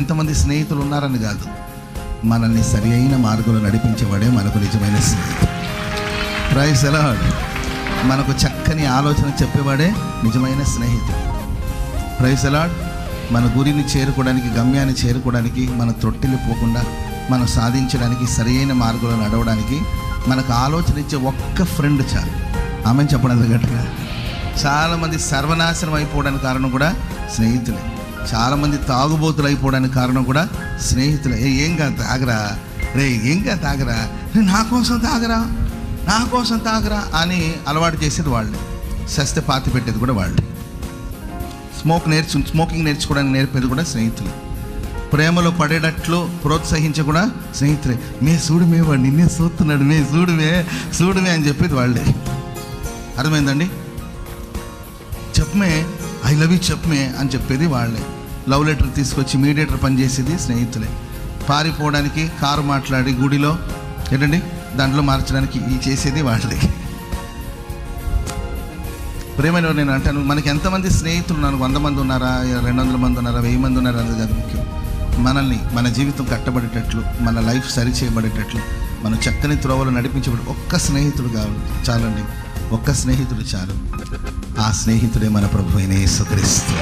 ఎంతమంది స్నేహితులు ఉన్నారని కాదు, మనల్ని సరి అయిన మార్గంలో నడిపించేవాడే మనకు నిజమైన స్నేహితుడు. Praise the Lord. మనకు చక్కని ఆలోచన చెప్పేవాడే నిజమైన స్నేహితుడు. Praise the Lord. మన గురిని చేరుకోవడానికి, గమ్యాన్ని చేరుకోవడానికి, మన త్రొట్టిల్లి పోకుండా మనం సాధించడానికి, సరైన మార్గంలో నడవడానికి మనకు ఆలోచన ఇచ్చే ఒక్క ఫ్రెండ్ చాలు. ఆమెను చెప్పడం గట్టిగా. చాలామంది సర్వనాశనం అయిపోవడానికి కారణం కూడా స్నేహితులే. చాలామంది తాగుబోతులు అయిపోవడానికి కారణం కూడా స్నేహితులే. ఏం కాదు తాగరా, ఏం కాదు తాగరా, నా కోసం తాగరా అని అలవాటు చేసేది వాళ్ళే. సస్తే పాతి పెట్టేది కూడా వాళ్ళే. స్మోకింగ్ నేర్చుకోవడానికి నేర్పేది కూడా స్నేహితులే. ప్రేమలో పడేటట్లు ప్రోత్సహించే కూడా స్నేహితులే. చూడుమే వాడు నిన్నే చూస్తున్నాడు, చూడుమే అని చెప్పేది వాళ్ళే. అర్థమైందండి? చెప్పమే, ఐ లవ్ యూ చెప్పమే అని చెప్పేది వాళ్ళే. లవ్ లెటర్ తీసుకొచ్చి మీడియేటర్ పనిచేసేది స్నేహితులే. పారిపోవడానికి కారు మాట్లాడి గుడిలో ఏంటండి దాంట్లో మార్చడానికి చేసేది వాళ్ళే. ప్రేమైన నేను అంటాను, మనకి ఎంతమంది స్నేహితులు ఉన్నారు? 100 మంది ఉన్నారా, 200 మంది ఉన్నారా, 1000 మంది ఉన్నారా అనేది కాదు ముఖ్యం. మనల్ని, మన జీవితం కట్టబడేటట్లు, మన లైఫ్ సరి చేయబడేటట్లు, మనం చక్కని త్రోవలు నడిపించబడి ఒక్క స్నేహితుడు కావాలి చాలండి. ఒక్క స్నేహితుడు చాలు. ఆ స్నేహితుడే మన ప్రభువైన యేసుక్రీస్తు.